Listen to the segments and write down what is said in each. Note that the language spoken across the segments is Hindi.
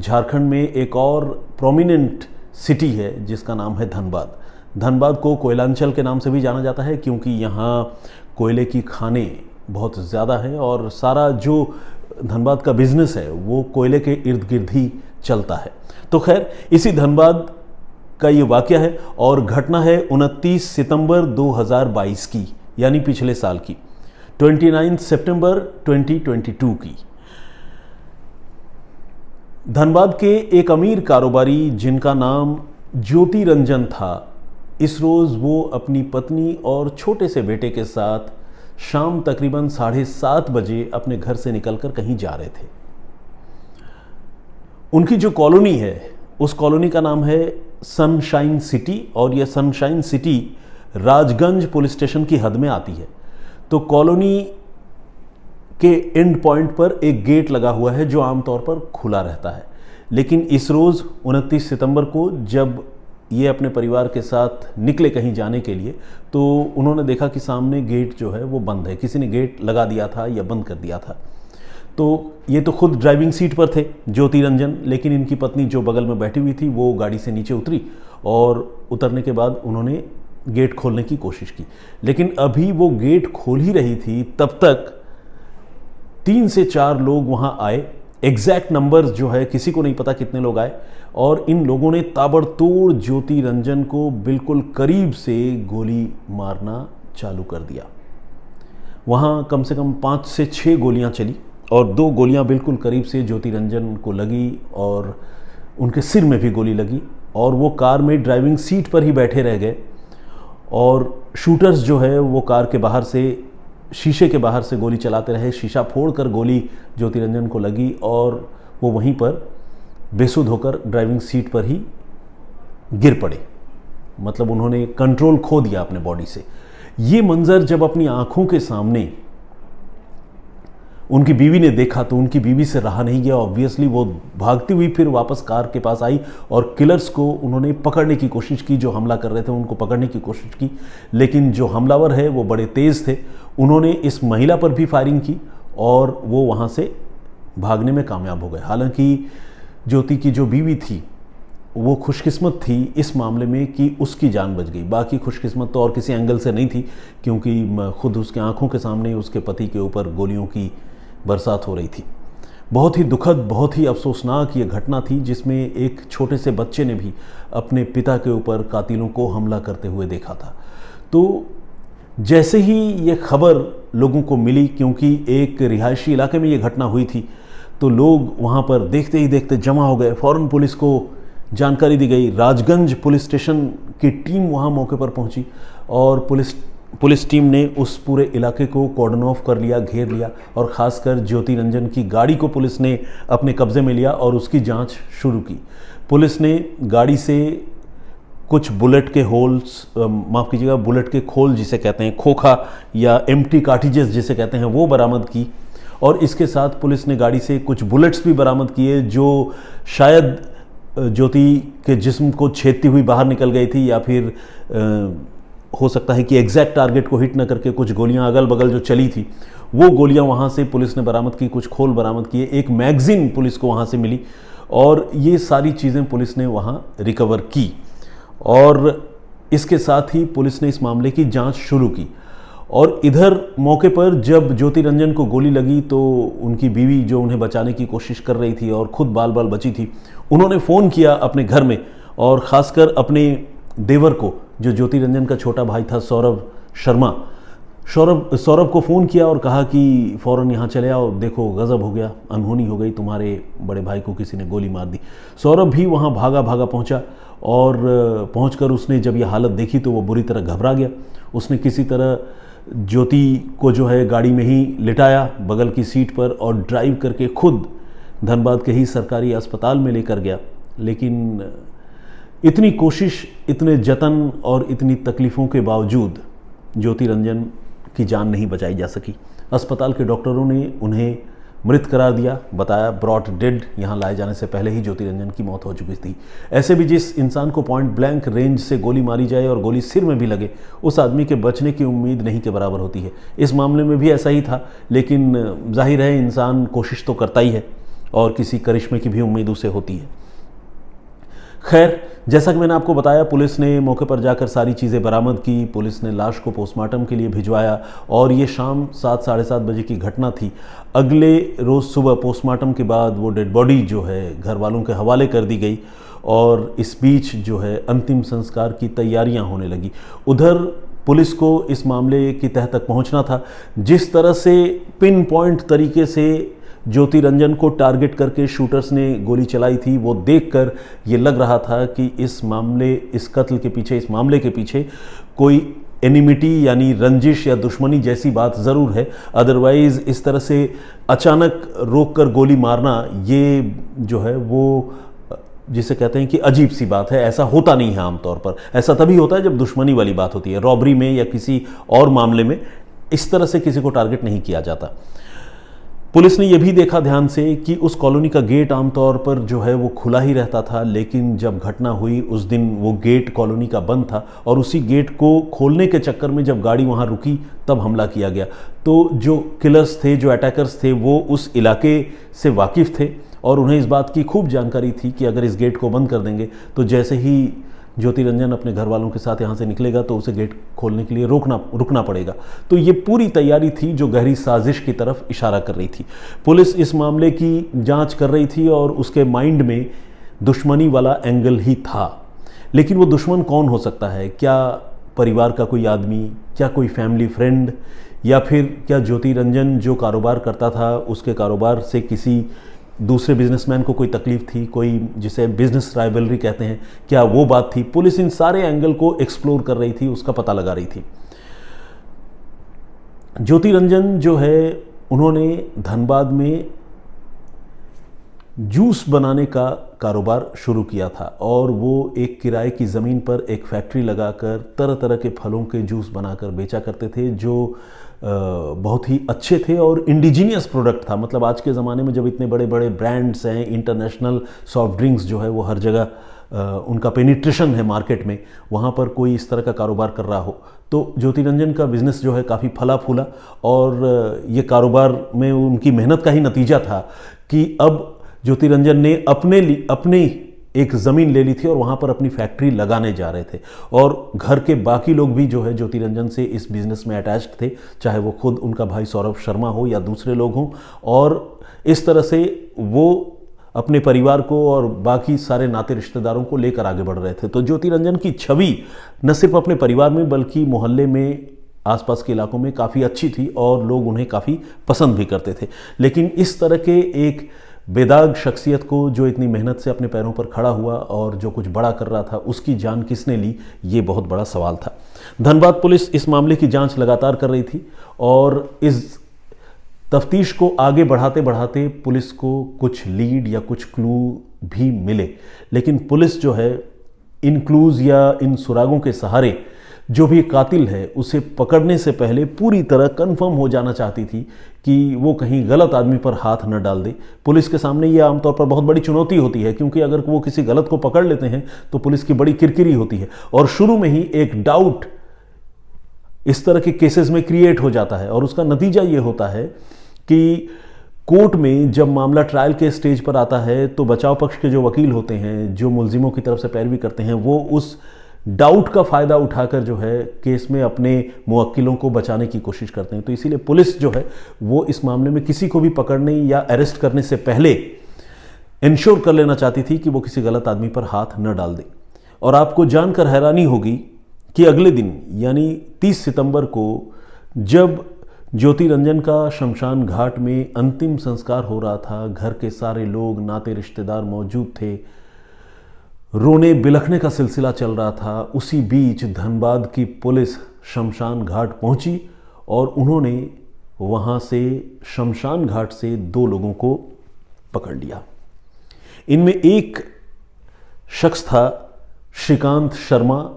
झारखंड में एक और प्रोमिनेंट सिटी है जिसका नाम है धनबाद। धनबाद को कोयलांचल के नाम से भी जाना जाता है क्योंकि यहाँ कोयले की खानें बहुत ज़्यादा हैं और सारा जो धनबाद का बिजनेस है वो कोयले के इर्द गिर्द ही चलता है। तो खैर इसी धनबाद का ये वाक़या है और घटना है 29 सितंबर 2022 की, यानी पिछले साल की, 29 सितंबर 2022 की। धनबाद के एक अमीर कारोबारी जिनका नाम ज्योति रंजन था, इस रोज़ वो अपनी पत्नी और छोटे से बेटे के साथ शाम तकरीबन 7:30 बजे अपने घर से निकलकर कहीं जा रहे थे। उनकी जो कॉलोनी है उस कॉलोनी का नाम है सनशाइन सिटी और यह sunshine city Rajganj police station की हद में आती है। तो कॉलोनी के एंड पॉइंट पर एक गेट लगा हुआ है जो आमतौर पर खुला रहता है, लेकिन इस रोज़ 29 सितंबर को जब ये अपने परिवार के साथ निकले कहीं जाने के लिए तो उन्होंने देखा कि सामने गेट जो है वो बंद है, किसी ने गेट लगा दिया था या बंद कर दिया था। तो ये तो खुद ड्राइविंग सीट पर थे ज्योति रंजन, लेकिन इनकी पत्नी जो बगल में बैठी हुई थी वो गाड़ी से नीचे उतरी और उतरने के बाद उन्होंने गेट खोलने की कोशिश की, लेकिन अभी वो गेट खोल ही रही थी तब तक 3 से 4 लोग वहाँ आए। एग्जैक्ट नंबर्स जो है किसी को नहीं पता कितने लोग आए और इन लोगों ने ताबड़तोड़ ज्योति रंजन को बिल्कुल करीब से गोली मारना चालू कर दिया। वहाँ कम से कम 5 से 6 गोलियाँ चली और 2 गोलियाँ बिल्कुल करीब से ज्योति रंजन को लगी और उनके सिर में भी गोली लगी और वो कार में ड्राइविंग सीट पर ही बैठे रह गए और शूटर्स जो है वो कार के बाहर से, शीशे के बाहर से गोली चलाते रहे। शीशा फोड़कर गोली ज्योति रंजन को लगी और वो वहीं पर बेसुध होकर ड्राइविंग सीट पर ही गिर पड़े। मतलब उन्होंने कंट्रोल खो दिया अपने बॉडी से। ये मंजर जब अपनी आंखों के सामने उनकी बीवी ने देखा तो उनकी बीवी से रहा नहीं गया। ऑब्वियसली वो भागती हुई फिर वापस कार के पास आई और किलर्स को उन्होंने पकड़ने की कोशिश की, जो हमला कर रहे थे उनको पकड़ने की कोशिश की, लेकिन जो हमलावर है वो बड़े तेज़ थे। उन्होंने इस महिला पर भी फायरिंग की और वो वहाँ से भागने में कामयाब हो गए। हालांकि ज्योति की जो बीवी थी वो खुशकिस्मत थी इस मामले में कि उसकी जान बच गई। बाकी खुशकिस्मत तो और किसी एंगल से नहीं थी क्योंकि खुद उसके आंखों के सामने उसके पति के ऊपर गोलियों की बरसात हो रही थी। बहुत ही दुखद, बहुत ही अफसोसनाक ये घटना थी जिसमें एक छोटे से बच्चे ने भी अपने पिता के ऊपर कातिलों को हमला करते हुए देखा था। तो जैसे ही ये खबर लोगों को मिली, क्योंकि एक रिहायशी इलाके में ये घटना हुई थी, तो लोग वहाँ पर देखते ही देखते जमा हो गए। फ़ौरन पुलिस को जानकारी दी गई। राजगंज पुलिस स्टेशन की टीम वहाँ मौके पर पहुँची और पुलिस टीम ने उस पूरे इलाके को कॉर्डन ऑफ कर लिया, घेर लिया और ख़ासकर ज्योति रंजन की गाड़ी को पुलिस ने अपने कब्ज़े में लिया और उसकी जांच शुरू की। पुलिस ने गाड़ी से कुछ बुलेट के होल्स, माफ़ कीजिएगा, बुलेट के खोल जिसे कहते हैं, खोखा या एम्प्टी कार्टिजेस जिसे कहते हैं, वो बरामद की और इसके साथ पुलिस ने गाड़ी से कुछ बुलेट्स भी बरामद किए जो शायद ज्योति के जिस्म को छेदती हुई बाहर निकल गई थी या फिर हो सकता है कि एग्जैक्ट टारगेट को हिट न करके कुछ गोलियां अगल बगल जो चली थी वो गोलियां वहां से पुलिस ने बरामद की। कुछ खोल बरामद किए, एक मैगज़ीन पुलिस को वहां से मिली और ये सारी चीज़ें पुलिस ने वहां रिकवर की और इसके साथ ही पुलिस ने इस मामले की जांच शुरू की। और इधर मौके पर जब ज्योति रंजन को गोली लगी तो उनकी बीवी जो उन्हें बचाने की कोशिश कर रही थी और खुद बाल बाल बची थी, उन्होंने फ़ोन किया अपने घर में और ख़ासकर अपने देवर को, जो ज्योति रंजन का छोटा भाई था सौरभ शर्मा, सौरभ को फ़ोन किया और कहा कि फ़ौरन यहाँ चले आओ, देखो गज़ब हो गया, अनहोनी हो गई, तुम्हारे बड़े भाई को किसी ने गोली मार दी। सौरभ भी वहाँ भागा पहुँचा और पहुँचकर उसने जब यह हालत देखी तो वो बुरी तरह घबरा गया। उसने किसी तरह ज्योति को जो है गाड़ी में ही लिटाया बगल की सीट पर और ड्राइव करके खुद धनबाद के ही सरकारी अस्पताल में लेकर गया। लेकिन इतनी कोशिश, इतने जतन और इतनी तकलीफ़ों के बावजूद ज्योति रंजन की जान नहीं बचाई जा सकी। अस्पताल के डॉक्टरों ने उन्हें मृत करार दिया, बताया ब्रॉट डेड। यहाँ लाए जाने से पहले ही ज्योति रंजन की मौत हो चुकी थी। ऐसे भी जिस इंसान को पॉइंट ब्लैंक रेंज से गोली मारी जाए और गोली सिर में भी लगे, उस आदमी के बचने की उम्मीद नहीं के बराबर होती है। इस मामले में भी ऐसा ही था, लेकिन जाहिर है इंसान कोशिश तो करता ही है और किसी करिश्मे की भी उम्मीद उसे होती है। खैर, जैसा कि मैंने आपको बताया, पुलिस ने मौके पर जाकर सारी चीज़ें बरामद की। पुलिस ने लाश को पोस्टमार्टम के लिए भिजवाया और ये शाम 7 साढ़े 7 बजे की घटना थी। अगले रोज़ सुबह पोस्टमार्टम के बाद वो डेड बॉडी जो है घर वालों के हवाले कर दी गई और इस बीच जो है अंतिम संस्कार की तैयारियां होने लगी। उधर पुलिस को इस मामले की तह तक पहुंचना था। जिस तरह से पिन पॉइंट तरीके से ज्योति रंजन को टारगेट करके शूटर्स ने गोली चलाई थी, वो देखकर ये लग रहा था कि इस कत्ल के पीछे, इस मामले के पीछे कोई एनिमिटी यानी रंजिश या दुश्मनी जैसी बात ज़रूर है। अदरवाइज़ इस तरह से अचानक रोक कर गोली मारना, ये जो है वो जिसे कहते हैं कि अजीब सी बात है। ऐसा होता नहीं है आमतौर पर। ऐसा तभी होता है जब दुश्मनी वाली बात होती है। रॉबरी में या किसी और मामले में इस तरह से किसी को टारगेट नहीं किया जाता। पुलिस ने यह भी देखा ध्यान से कि उस कॉलोनी का गेट आमतौर पर जो है वो खुला ही रहता था, लेकिन जब घटना हुई उस दिन वो गेट कॉलोनी का बंद था और उसी गेट को खोलने के चक्कर में जब गाड़ी वहाँ रुकी तब हमला किया गया। तो जो किलर्स थे, जो अटैकर्स थे, वो उस इलाके से वाकिफ़ थे और उन्हें इस बात की खूब जानकारी थी कि अगर इस गेट को बंद कर देंगे तो जैसे ही ज्योति रंजन अपने घर वालों के साथ यहाँ से निकलेगा तो उसे गेट खोलने के लिए रुकना पड़ेगा। तो ये पूरी तैयारी थी जो गहरी साजिश की तरफ इशारा कर रही थी। पुलिस इस मामले की जांच कर रही थी और उसके माइंड में दुश्मनी वाला एंगल ही था। लेकिन वो दुश्मन कौन हो सकता है? क्या परिवार का कोई आदमी, क्या कोई फैमिली फ्रेंड, या फिर क्या ज्योति रंजन जो कारोबार करता था उसके कारोबार से किसी दूसरे बिजनेसमैन को कोई तकलीफ थी, कोई जिसे बिजनेस राइवलरी कहते हैं, क्या वो बात थी? पुलिस इन सारे एंगल को एक्सप्लोर कर रही थी, उसका पता लगा रही थी। ज्योति रंजन जो है उन्होंने धनबाद में जूस बनाने का कारोबार शुरू किया था और वो एक किराए की ज़मीन पर एक फैक्ट्री लगाकर तरह तरह के फलों के जूस बनाकर बेचा करते थे, जो बहुत ही अच्छे थे और इंडिजीनियस प्रोडक्ट था। मतलब आज के ज़माने में जब इतने बड़े बड़े ब्रांड्स हैं, इंटरनेशनल सॉफ्ट ड्रिंक्स जो है वो हर जगह उनका पेनिट्रेशन है मार्केट में, वहाँ पर कोई इस तरह का कारोबार कर रहा हो तो ज्योति रंजन का बिज़नेस जो है काफ़ी फला फूला और ये कारोबार में उनकी मेहनत का ही नतीजा था कि अब ज्योति रंजन ने अपने एक ज़मीन ले ली थी और वहाँ पर अपनी फैक्ट्री लगाने जा रहे थे और घर के बाकी लोग भी जो है ज्योति रंजन से इस बिज़नेस में अटैच्ड थे, चाहे वो खुद उनका भाई सौरभ शर्मा हो या दूसरे लोग हों। और इस तरह से वो अपने परिवार को और बाकी सारे नाते रिश्तेदारों को लेकर आगे बढ़ रहे थे। तो ज्योति रंजन की छवि न सिर्फ अपने परिवार में बल्कि मोहल्ले में, आसपास के इलाकों में काफ़ी अच्छी थी और लोग उन्हें काफ़ी पसंद भी करते थे। लेकिन इस तरह के एक बेदाग शख्सियत को जो इतनी मेहनत से अपने पैरों पर खड़ा हुआ और जो कुछ बड़ा कर रहा था, उसकी जान किसने ली, ये बहुत बड़ा सवाल था। धनबाद पुलिस इस मामले की जांच लगातार कर रही थी और इस तफ्तीश को आगे बढ़ाते बढ़ाते पुलिस को कुछ लीड या कुछ क्लू भी मिले। लेकिन पुलिस जो है इन क्लूज़ या इन सुरागों के सहारे जो भी कातिल है उसे पकड़ने से पहले पूरी तरह कंफर्म हो जाना चाहती थी कि वो कहीं गलत आदमी पर हाथ न डाल दे। पुलिस के सामने ये आमतौर पर बहुत बड़ी चुनौती होती है, क्योंकि अगर वो किसी गलत को पकड़ लेते हैं तो पुलिस की बड़ी किरकिरी होती है और शुरू में ही एक डाउट इस तरह के केसेस में क्रिएट हो जाता है और उसका नतीजा ये होता है कि कोर्ट में जब मामला ट्रायल के स्टेज पर आता है तो बचाव पक्ष के जो वकील होते हैं, जो मुलजिमों की तरफ से पैरवी करते हैं, वो उस डाउट का फ़ायदा उठाकर जो है केस में अपने मुवक्किलों को बचाने की कोशिश करते हैं। तो इसीलिए पुलिस जो है वो इस मामले में किसी को भी पकड़ने या अरेस्ट करने से पहले इंश्योर कर लेना चाहती थी कि वो किसी गलत आदमी पर हाथ न डाल दे। और आपको जानकर हैरानी होगी कि अगले दिन यानी 30 सितंबर को जब ज्योति रंजन का शमशान घाट में अंतिम संस्कार हो रहा था, घर के सारे लोग, नाते रिश्तेदार मौजूद थे, रोने बिलखने का सिलसिला चल रहा था, उसी बीच धनबाद की पुलिस शमशान घाट पहुंची और उन्होंने वहां से शमशान घाट से 2 लोगों को पकड़ लिया। इनमें एक शख्स था श्रीकांत शर्मा,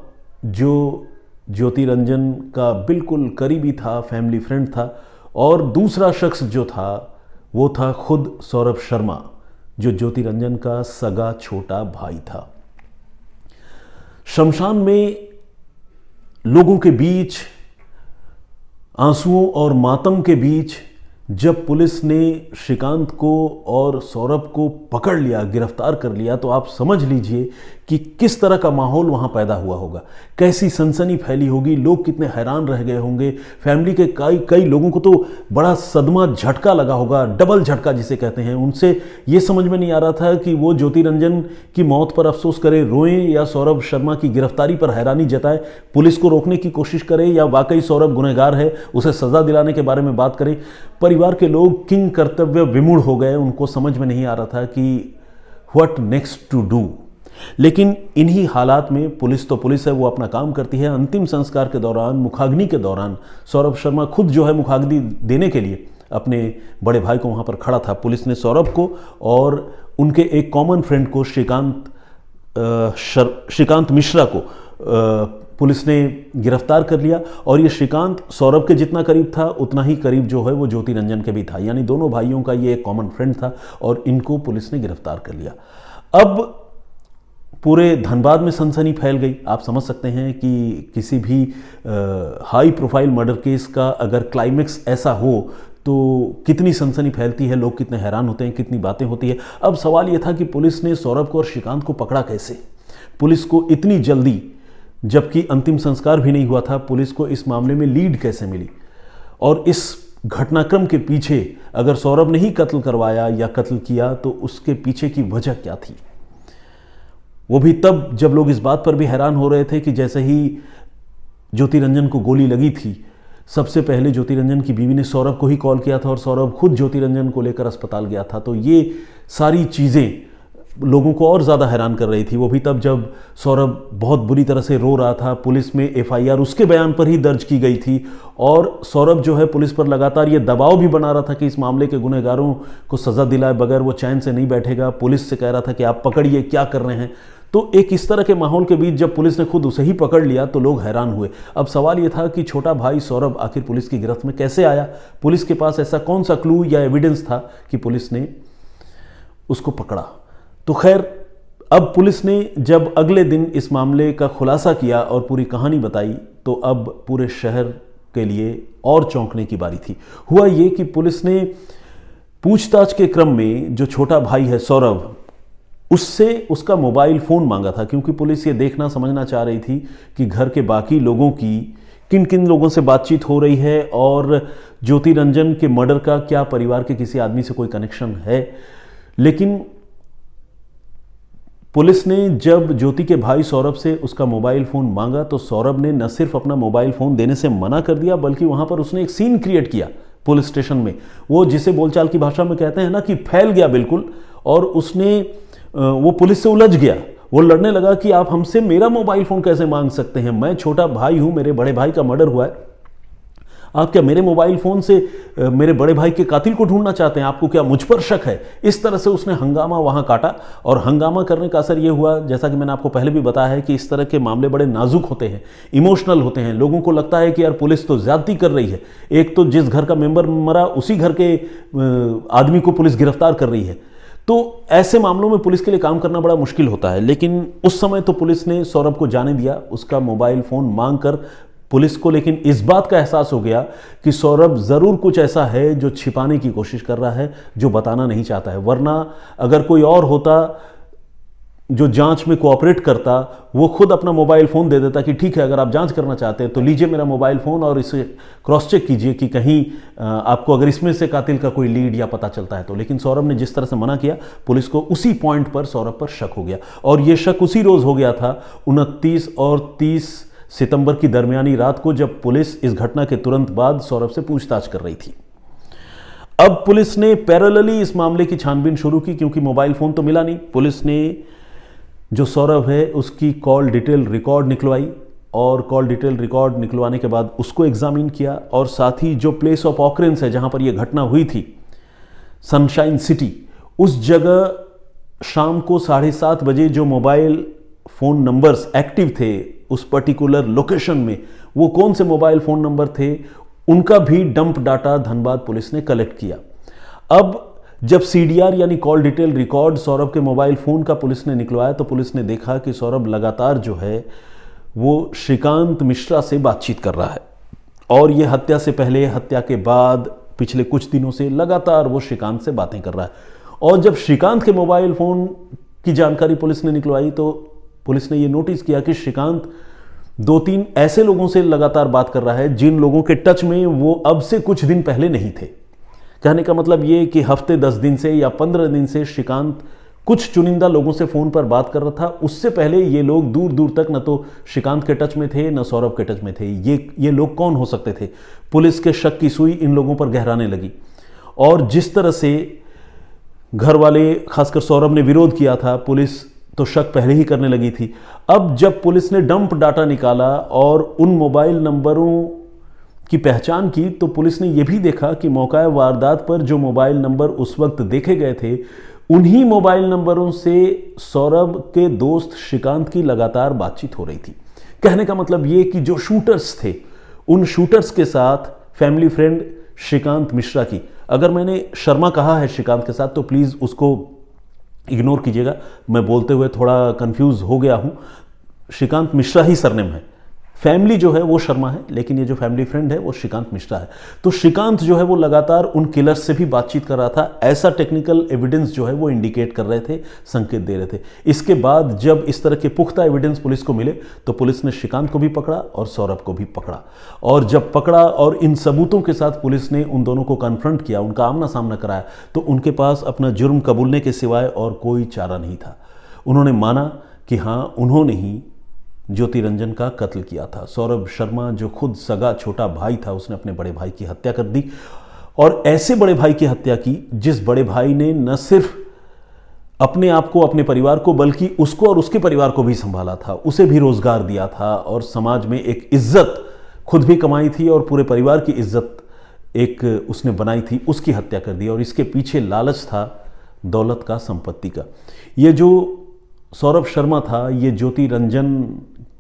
जो ज्योति रंजन का बिल्कुल करीबी था, फैमिली फ्रेंड था, और दूसरा शख्स जो था वो था खुद सौरभ शर्मा, जो ज्योति रंजन का सगा छोटा भाई था। शमशान में लोगों के बीच, आंसुओं और मातम के बीच जब पुलिस ने श्रीकांत को और सौरभ को पकड़ लिया, गिरफ्तार कर लिया, तो आप समझ लीजिए कि किस तरह का माहौल वहाँ पैदा हुआ होगा, कैसी सनसनी फैली होगी, लोग कितने हैरान रह गए होंगे। फैमिली के कई लोगों को तो बड़ा सदमा, झटका लगा होगा, डबल झटका जिसे कहते हैं। उनसे ये समझ में नहीं आ रहा था कि वो ज्योति रंजन की मौत पर अफसोस करे, रोएं, या सौरभ शर्मा की गिरफ्तारी पर हैरानी जताए, पुलिस को रोकने की कोशिश करें, या वाकई सौरभ गुनहगार है, उसे सजा दिलाने के बारे में बात करें। परिवार के लोग किंग कर्तव्य विमूढ़ हो गए, उनको समझ में नहीं आ रहा था कि व्हाट नेक्स्ट टू डू। लेकिन इन्हीं हालात में पुलिस तो पुलिस है, वो अपना काम करती है। अंतिम संस्कार के दौरान, मुखाग्नि के दौरान, सौरभ शर्मा खुद जो है मुखाग्नि देने के लिए अपने बड़े भाई को वहाँ पर खड़ा था। पुलिस ने सौरभ को और उनके एक कॉमन फ्रेंड को श्रीकांत मिश्रा को पुलिस ने गिरफ्तार कर लिया। और ये श्रीकांत सौरभ के जितना करीब था, उतना ही करीब जो है वो ज्योति रंजन के भी था, यानी दोनों भाइयों का ये एक कॉमन फ्रेंड था, और इनको पुलिस ने गिरफ्तार कर लिया। अब पूरे धनबाद में सनसनी फैल गई। आप समझ सकते हैं कि किसी भी हाई प्रोफाइल मर्डर केस का अगर क्लाइमेक्स ऐसा हो तो कितनी सनसनी फैलती है, लोग कितने हैरान होते हैं, कितनी बातें होती है। अब सवाल यह था कि पुलिस ने सौरभ को और श्रीकांत को पकड़ा कैसे, पुलिस को इतनी जल्दी, जबकि अंतिम संस्कार भी नहीं हुआ था, पुलिस को इस मामले में लीड कैसे मिली, और इस घटनाक्रम के पीछे अगर सौरभ ने ही कत्ल करवाया या कत्ल किया तो उसके पीछे की वजह क्या थी। वो भी तब जब लोग इस बात पर भी हैरान हो रहे थे कि जैसे ही ज्योति रंजन को गोली लगी थी, सबसे पहले ज्योति रंजन की बीवी ने सौरभ को ही कॉल किया था और सौरभ खुद ज्योति रंजन को लेकर अस्पताल गया था। तो ये सारी चीज़ें लोगों को और ज़्यादा हैरान कर रही थी। वो भी तब जब सौरभ बहुत बुरी तरह से रो रहा था, पुलिस में एफआईआर उसके बयान पर ही दर्ज की गई थी, और सौरभ जो है पुलिस पर लगातार ये दबाव भी बना रहा था कि इस मामले के गुनहगारों को सज़ा दिलाए बगैर वो चैन से नहीं बैठेगा। पुलिस से कह रहा था कि आप पकड़िए, क्या कर रहे हैं। तो एक इस तरह के माहौल के बीच जब पुलिस ने खुद उसे ही पकड़ लिया तो लोग हैरान हुए। अब सवाल यह था कि छोटा भाई सौरभ आखिर पुलिस की गिरफ्त में कैसे आया, पुलिस के पास ऐसा कौन सा क्लू या एविडेंस था कि पुलिस ने उसको पकड़ा। तो खैर, अब पुलिस ने जब अगले दिन इस मामले का खुलासा किया और पूरी कहानी बताई, तो अब पूरे शहर के लिए और चौंकने की बारी थी। हुआ ये कि पुलिस ने पूछताछ के क्रम में जो छोटा भाई है सौरभ, उससे उसका मोबाइल फ़ोन मांगा था, क्योंकि पुलिस ये देखना समझना चाह रही थी कि घर के बाकी लोगों की किन किन लोगों से बातचीत हो रही है और ज्योति रंजन के मर्डर का क्या परिवार के किसी आदमी से कोई कनेक्शन है। लेकिन पुलिस ने जब ज्योति के भाई सौरभ से उसका मोबाइल फ़ोन मांगा तो सौरभ ने न सिर्फ अपना मोबाइल फ़ोन देने से मना कर दिया, बल्कि वहाँ पर उसने एक सीन क्रिएट किया पुलिस स्टेशन में। वो जिसे बोलचाल की भाषा में कहते हैं ना कि फैल गया बिल्कुल, और उसने वो पुलिस से उलझ गया। वो लड़ने लगा कि आप हमसे मेरा मोबाइल फ़ोन कैसे मांग सकते हैं, मैं छोटा भाई हूँ, मेरे बड़े भाई का मर्डर हुआ है, आप क्या मेरे मोबाइल फ़ोन से मेरे बड़े भाई के कातिल को ढूंढना चाहते हैं, आपको क्या मुझ पर शक है। इस तरह से उसने हंगामा वहाँ काटा, और हंगामा करने का असर ये हुआ, जैसा कि मैंने आपको पहले भी बताया है, कि इस तरह के मामले बड़े नाजुक होते हैं, इमोशनल होते हैं। लोगों को लगता है कि यार पुलिस तो ज्यादती कर रही है, एक तो जिस घर का मेंबर मरा उसी घर के आदमी को पुलिस गिरफ्तार कर रही है। तो ऐसे मामलों में पुलिस के लिए काम करना बड़ा मुश्किल होता है। लेकिन उस समय तो पुलिस ने सौरभ को जाने दिया उसका मोबाइल फ़ोन मांगकर। पुलिस को लेकिन इस बात का एहसास हो गया कि सौरभ ज़रूर कुछ ऐसा है जो छिपाने की कोशिश कर रहा है, जो बताना नहीं चाहता है। वरना अगर कोई और होता जो जांच में कोऑपरेट करता, वो खुद अपना मोबाइल फ़ोन दे देता कि ठीक है, अगर आप जांच करना चाहते हैं तो लीजिए मेरा मोबाइल फ़ोन और इसे क्रॉस चेक कीजिए कि कहीं आपको अगर इसमें से कातिल का कोई लीड या पता चलता है तो। लेकिन सौरभ ने जिस तरह से मना किया, पुलिस को उसी पॉइंट पर सौरभ पर शक हो गया। और ये शक उसी रोज़ हो गया था, 29 और 30 सितंबर की दरमियानी रात को, जब पुलिस इस घटना के तुरंत बाद सौरभ से पूछताछ कर रही थी। अब पुलिस ने पैरेलली इस मामले की छानबीन शुरू की, क्योंकि मोबाइल फ़ोन तो मिला नहीं। पुलिस ने जो सौरभ है उसकी कॉल डिटेल रिकॉर्ड निकलवाई, और कॉल डिटेल रिकॉर्ड निकलवाने के बाद उसको एग्जामिन किया, और साथ ही जो प्लेस ऑफ ऑकरेंस है जहां पर यह घटना हुई थी, सनशाइन सिटी, उस जगह शाम को 7:30 बजे जो मोबाइल फ़ोन नंबर्स एक्टिव थे उस पर्टिकुलर लोकेशन में, वो कौन से मोबाइल फ़ोन नंबर थे, उनका भी डंप डाटा धनबाद पुलिस ने कलेक्ट किया। अब जब सीडीआर यानी कॉल डिटेल रिकॉर्ड सौरभ के मोबाइल फ़ोन का पुलिस ने निकलवाया, तो पुलिस ने देखा कि सौरभ लगातार जो है वो श्रीकांत मिश्रा से बातचीत कर रहा है, और ये हत्या से पहले, हत्या के बाद, पिछले कुछ दिनों से लगातार वो श्रीकांत से बातें कर रहा है। और जब श्रीकांत के मोबाइल फ़ोन की जानकारी पुलिस ने निकलवाई तो पुलिस ने ये नोटिस किया कि श्रीकांत 2-3 ऐसे लोगों से लगातार बात कर रहा है जिन लोगों के टच में वो अब से कुछ दिन पहले नहीं थे। कहने का मतलब ये कि हफ्ते 10 दिन से या 15 दिन से श्रीकांत कुछ चुनिंदा लोगों से फ़ोन पर बात कर रहा था। उससे पहले ये लोग दूर दूर तक न तो श्रीकांत के टच में थे न सौरभ के टच में थे। ये लोग कौन हो सकते थे? पुलिस के शक की सुई इन लोगों पर गहराने लगी। और जिस तरह से घर वाले, खासकर सौरभ ने विरोध किया था, पुलिस तो शक पहले ही करने लगी थी। अब जब पुलिस ने डंप डाटा निकाला और उन मोबाइल नंबरों की पहचान की तो पुलिस ने यह भी देखा कि मौका वारदात पर जो मोबाइल नंबर उस वक्त देखे गए थे उन्हीं मोबाइल नंबरों से सौरभ के दोस्त श्रीकांत की लगातार बातचीत हो रही थी। कहने का मतलब ये कि जो शूटर्स थे उन शूटर्स के साथ फैमिली फ्रेंड श्रीकांत मिश्रा की, अगर मैंने शर्मा कहा है श्रीकांत के साथ तो प्लीज़ उसको इग्नोर कीजिएगा, मैं बोलते हुए थोड़ा कंफ्यूज हो गया हूं। श्रीकांत मिश्रा ही सरनेम है, फैमिली जो है वो शर्मा है, लेकिन ये जो फैमिली फ्रेंड है वो श्रीकांत मिश्रा है। तो श्रीकांत जो है वो लगातार उन किलर्स से भी बातचीत कर रहा था, ऐसा टेक्निकल एविडेंस जो है वो इंडिकेट कर रहे थे, संकेत दे रहे थे। इसके बाद जब इस तरह के पुख्ता एविडेंस पुलिस को मिले तो पुलिस ने श्रीकांत को भी पकड़ा और सौरभ को भी पकड़ा। और जब पकड़ा और इन सबूतों के साथ पुलिस ने उन दोनों को कन्फ्रंट किया, उनका आमना सामना कराया, तो उनके पास अपना जुर्म कबूलने के सिवाय और कोई चारा नहीं था। उन्होंने माना कि हाँ, उन्होंने ही ज्योति रंजन का कत्ल किया था। सौरभ शर्मा जो खुद सगा छोटा भाई था, उसने अपने बड़े भाई की हत्या कर दी, और ऐसे बड़े भाई की हत्या की जिस बड़े भाई ने न सिर्फ अपने आप को, अपने परिवार को, बल्कि उसको और उसके परिवार को भी संभाला था, उसे भी रोजगार दिया था और समाज में एक इज्जत खुद भी कमाई थी और पूरे परिवार की इज्जत एक उसने बनाई थी, उसकी हत्या कर दी। और इसके पीछे लालच था दौलत का, संपत्ति का। ये जो सौरभ शर्मा था ये ज्योति रंजन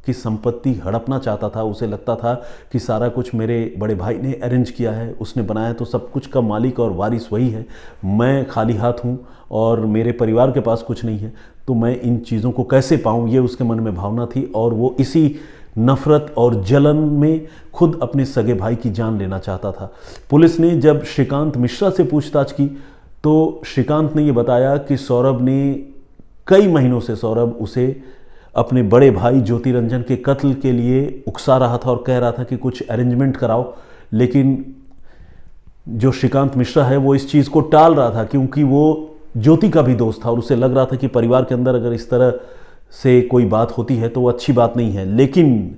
की संपत्ति हड़पना चाहता था। उसे लगता था कि सारा कुछ मेरे बड़े भाई ने अरेंज किया है, उसने बनाया, तो सब कुछ का मालिक और वारिस वही है, मैं खाली हाथ हूँ और मेरे परिवार के पास कुछ नहीं है, तो मैं इन चीज़ों को कैसे पाऊँ, ये उसके मन में भावना थी। और वो इसी नफ़रत और जलन में खुद अपने सगे भाई की जान लेना चाहता था। पुलिस ने जब श्रीकांत मिश्रा से पूछताछ की तो श्रीकांत ने ये बताया कि सौरभ ने कई महीनों से सौरभ उसे अपने बड़े भाई ज्योति रंजन के कत्ल के लिए उकसा रहा था और कह रहा था कि कुछ अरेंजमेंट कराओ, लेकिन जो श्रीकांत मिश्रा है वो इस चीज़ को टाल रहा था क्योंकि वो ज्योति का भी दोस्त था और उसे लग रहा था कि परिवार के अंदर अगर इस तरह से कोई बात होती है तो वो अच्छी बात नहीं है। लेकिन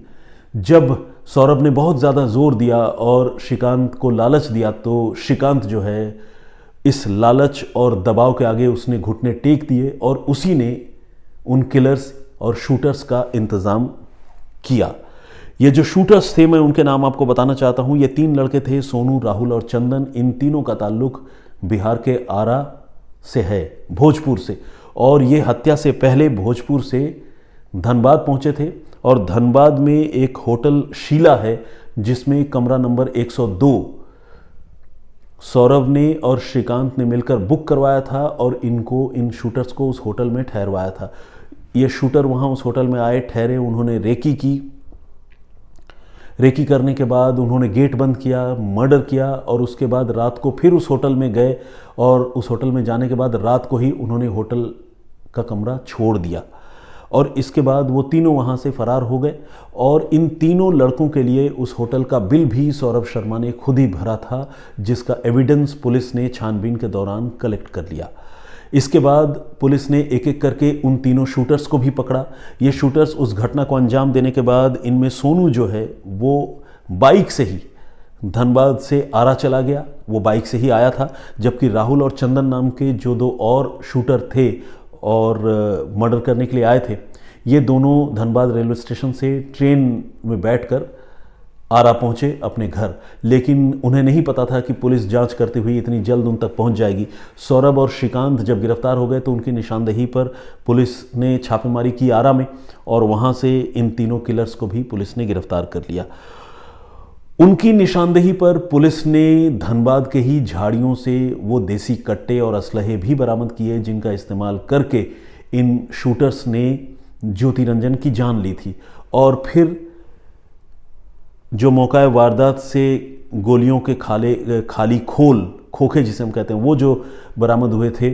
जब सौरभ ने बहुत ज़्यादा जोर दिया और श्रीकांत को लालच दिया तो श्रीकांत जो है इस लालच और दबाव के आगे उसने घुटने टेक दिए और उसी ने उन किलर्स और शूटर्स का इंतज़ाम किया। ये जो शूटर्स थे मैं उनके नाम आपको बताना चाहता हूँ। ये 3 लड़के थे, सोनू, राहुल और चंदन। इन तीनों का ताल्लुक बिहार के आरा से है, भोजपुर से, और ये हत्या से पहले भोजपुर से धनबाद पहुँचे थे। और धनबाद में एक होटल शीला है जिसमें कमरा नंबर 102 सौरभ ने और श्रीकांत ने मिलकर बुक करवाया था और इन शूटर्स को उस होटल में ठहरवाया था। ये शूटर वहाँ उस होटल में आए, ठहरे, उन्होंने रेकी की। रेकी करने के बाद उन्होंने गेट बंद किया, मर्डर किया और उसके बाद रात को फिर उस होटल में गए और उस होटल में जाने के बाद रात को ही उन्होंने होटल का कमरा छोड़ दिया और इसके बाद वो तीनों वहाँ से फरार हो गए। और इन तीनों लड़कों के लिए उस होटल का बिल भी सौरभ शर्मा ने खुद ही भरा था, जिसका एविडेंस पुलिस ने छानबीन के दौरान कलेक्ट कर लिया। इसके बाद पुलिस ने एक एक करके उन तीनों शूटर्स को भी पकड़ा। ये शूटर्स उस घटना को अंजाम देने के बाद इनमें सोनू जो है वो बाइक से ही धनबाद से आरा चला गया, वो बाइक से ही आया था, जबकि राहुल और चंदन नाम के जो 2 और शूटर थे और मर्डर करने के लिए आए थे, ये दोनों धनबाद रेलवे स्टेशन से ट्रेन में बैठकर आरा पहुंचे अपने घर। लेकिन उन्हें नहीं पता था कि पुलिस जांच करते हुए इतनी जल्द उन तक पहुंच जाएगी। सौरभ और श्रीकांत जब गिरफ्तार हो गए तो उनकी निशानदेही पर पुलिस ने छापेमारी की आरा में और वहां से इन तीनों किलर्स को भी पुलिस ने गिरफ्तार कर लिया। उनकी निशानदेही पर पुलिस ने धनबाद के ही झाड़ियों से वो देसी कट्टे और असलहे भी बरामद किए जिनका इस्तेमाल करके इन शूटर्स ने ज्योति रंजन की जान ली थी। और फिर जो मौका वारदात से गोलियों के खाली खोखे जिसे हम कहते हैं, वो जो बरामद हुए थे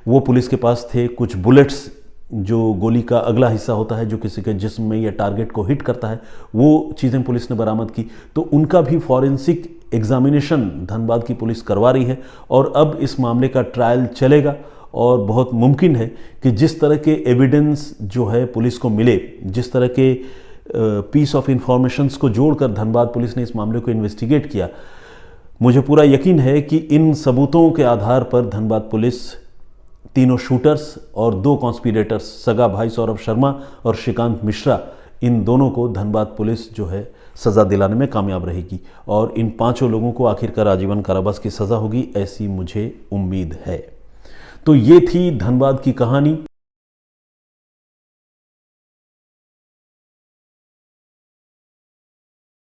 वो पुलिस के पास थे। कुछ बुलेट्स, जो गोली का अगला हिस्सा होता है जो किसी के जिस्म में या टारगेट को हिट करता है, वो चीज़ें पुलिस ने बरामद की। तो उनका भी फॉरेंसिक एग्जामिनेशन धनबाद की पुलिस करवा रही है और अब इस मामले का ट्रायल चलेगा और बहुत मुमकिन है कि जिस तरह के एविडेंस जो है पुलिस को मिले, जिस तरह के पीस ऑफ इंफॉर्मेशंस को जोड़कर धनबाद पुलिस ने इस मामले को इन्वेस्टिगेट किया, मुझे पूरा यकीन है कि इन सबूतों के आधार पर धनबाद पुलिस तीनों शूटर्स और 2 कॉन्स्पिरेटर्स, सगा भाई सौरभ शर्मा और श्रीकांत मिश्रा, इन दोनों को धनबाद पुलिस जो है सज़ा दिलाने में कामयाब रहेगी और इन 5 लोगों को आखिरकार आजीवन कारावास की सज़ा होगी, ऐसी मुझे उम्मीद है। तो ये थी धनबाद की कहानी।